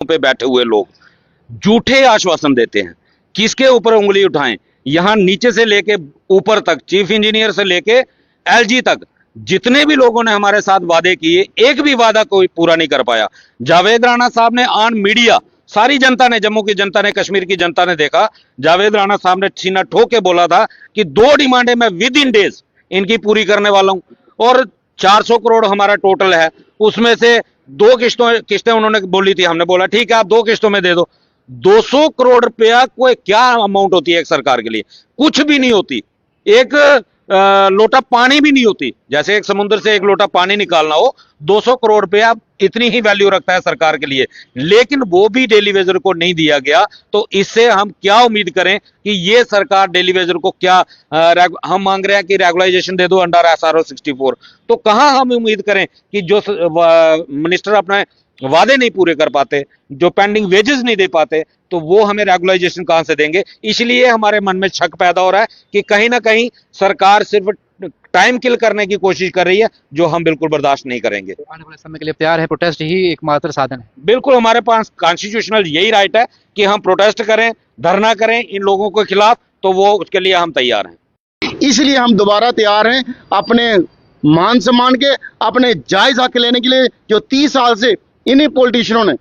पे बैठे हुए लोग झूठे आश्वासन देते हैं। किसके ऊपर उंगली उठाएं? यहां नीचे से लेके ऊपर तक, चीफ इंजीनियर से लेके एलजी तक, जितने भी लोगों ने हमारे साथ वादे किए, एक भी वादा कोई पूरा नहीं कर पाया। जावेद राणा साहब ने ऑन मीडिया, सारी जनता ने, जम्मू की जनता ने, कश्मीर की जनता ने देखा, जावेद राणा साहब ने सीना ठोक के बोला था कि 2 डिमांडें मैं विद इन डेज इनकी पूरी करने वाला हूं। और 400 करोड़ हमारा टोटल है, उसमें से 2 किस्तें उन्होंने बोली थी। हमने बोला ठीक है, आप 2 किस्तों में दे दो। 200 करोड़ रुपया कोई क्या अमाउंट होती है एक सरकार के लिए? कुछ भी नहीं होती। एक लोटा पानी भी नहीं होती। जैसे एक समुद्र से एक लोटा पानी निकालना हो, 200 करोड़ रुपया इतनी ही वैल्यू रखता है सरकार के लिए, लेकिन वो भी डेली वेजर को नहीं दिया गया। तो इससे हम क्या उम्मीद करें कि ये सरकार डेली वेजर को क्या हम मांग रहे हैं कि रेगुलाइजेशन दे दो अंडर SRO 64, तो कहां हम उम्मीद करें कि जो मिनिस्टर अपने वादे नहीं पूरे कर पाते, जो पेंडिंग वेजेस नहीं दे पाते, तो वो हमें रेगुलाइजेशन कहां से देंगे? इसलिए हमारे मन में शक पैदा हो रहा है कि कहीं ना कहीं सरकार सिर्फ टाइम किल करने की कोशिश कर रही है, जो हम बिल्कुल बर्दाश्त नहीं करेंगे। आने वाले समय के लिए तैयार है, प्रोटेस्ट ही एकमात्र साधन है? बिल्कुल, हमारे पास कॉन्स्टिट्यूशनल यही राइट है कि हम प्रोटेस्ट करें, धरना करें इन लोगों के खिलाफ, तो वो उसके लिए हम तैयार हैं। इसलिए हम दोबारा तैयार हैं अपने मान सम्मान के, अपने जायज हक लेने के लिए। जो 30 साल से इन्हीं पॉलिटिशियनों ने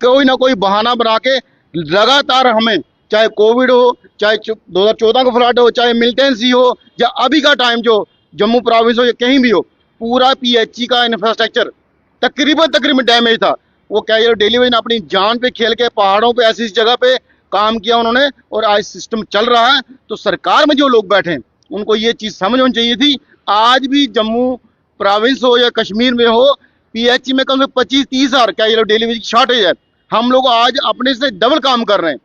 कोई ना कोई बहाना बना के लगातार हमें, चाहे कोविड हो, चाहे 2014 का फ्लड हो, चाहे मिलिटेंसी हो, या अभी का टाइम जो जम्मू प्रोविंस हो या कहीं भी हो, पूरा PHE का इंफ्रास्ट्रक्चर तकरीबन डैमेज था। वो क्या डेली वेज ने अपनी जान पे खेल के पहाड़ों पे ऐसी जगह पे काम किया उन्होंने, और आज सिस्टम चल रहा है। तो सरकार में जो लोग बैठे हैं उनको ये चीज़ समझ होनी चाहिए थी। आज भी जम्मू प्रोविंस हो या कश्मीर में हो, PHE में कम से कम 25-30 हज़ार क्या ये डेली वेज की शॉर्टेज है। हम लोग आज अपने से डबल काम कर रहे हैं।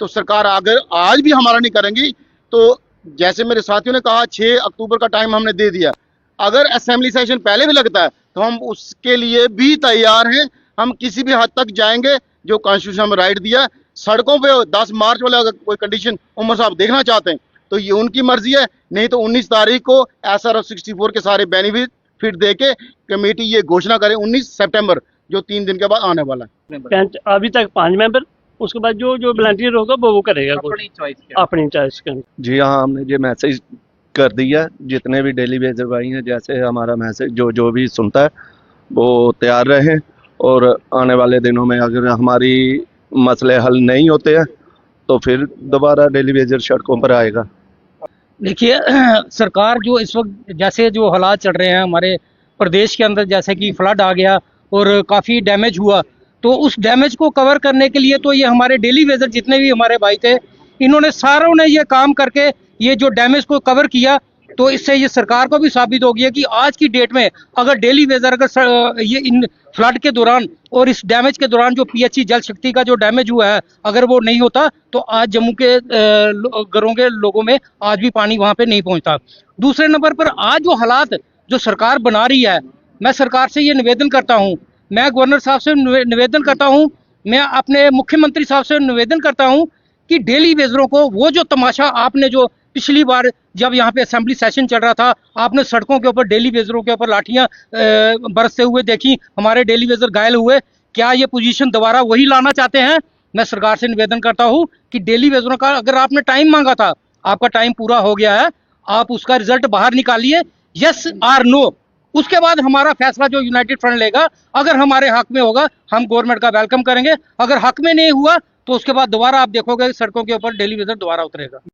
तो सरकार अगर आज भी हमारा नहीं करेंगी, तो जैसे मेरे साथियों ने कहा 6 अक्टूबर का टाइम हमने दे दिया। अगर असेंबली सेशन पहले भी लगता है तो हम उसके लिए भी तैयार हैं। हम किसी भी हद तक जाएंगे जो कॉन्स्टिट्यूशन में राइट दिया। सड़कों पे 10 मार्च वाला अगर कोई कंडीशन उमर साहब देखना चाहते हैं तो ये उनकी मर्जी है, नहीं तो 19 तारीख को SRO 64 के सारे बेनिफिट दे के कमेटी ये घोषणा करे 19 सितंबर, जो 3 दिन के बाद आने वाला है। अभी तक 5 मेंबर, उसके बाद जो वॉलंटियर होगा वो करेगा अपनी चॉइस का। जी हाँ, हमने ये मैसेज कर दिया। जितने भी डेली वेजर भाई हैं, जैसे हमारा मैसेज जो भी सुनता है वो तैयार रहे, और आने वाले दिनों में अगर हमारी मसले हल नहीं होते हैं तो फिर दोबारा डेली वेजर सड़कों पर आएगा। देखिए, सरकार जो इस वक्त जैसे जो हालात चल रहे हैं हमारे प्रदेश के अंदर, जैसे कि फ्लड आ गया और काफ़ी डैमेज हुआ, तो उस डैमेज को कवर करने के लिए तो ये हमारे डेली वेजर जितने भी हमारे भाई थे, इन्होंने सारों ने ये काम करके ये जो डैमेज को कवर किया। तो इससे ये सरकार को भी साबित हो गया कि आज की डेट में अगर डेली वेजर अगर ये इन फ्लड के दौरान और इस डैमेज के दौरान जो PHE जल शक्ति का जो डैमेज हुआ है, अगर वो नहीं होता तो आज जम्मू के घरों के लोगों में आज भी पानी वहाँ पे नहीं पहुँचता। दूसरे नंबर पर आज जो हालात जो सरकार बना रही है, मैं सरकार से ये निवेदन करता हूँ, मैं गवर्नर साहब से निवेदन करता हूँ, मैं अपने मुख्यमंत्री साहब से निवेदन करता हूँ कि डेली वेजरों को वो जो तमाशा आपने जो पिछली बार जब यहाँ पे असेंबली सेशन चल रहा था, आपने सड़कों के ऊपर डेली वेजरों के ऊपर लाठियां बरसते हुए देखी, हमारे डेली वेजर घायल हुए, क्या ये पोजीशन दोबारा वही लाना चाहते हैं? मैं सरकार से निवेदन करता हूँ कि डेली वेजरों का अगर आपने टाइम मांगा था, आपका टाइम पूरा हो गया है, आप उसका रिजल्ट बाहर निकालिए, यस और नो। उसके बाद हमारा फैसला जो यूनाइटेड फ्रंट लेगा, अगर हमारे हक में होगा हम गवर्नमेंट का वेलकम करेंगे, अगर हक में नहीं हुआ तो उसके बाद दोबारा आप देखोगे सड़कों के ऊपर डेली वेजर दोबारा उतरेगा।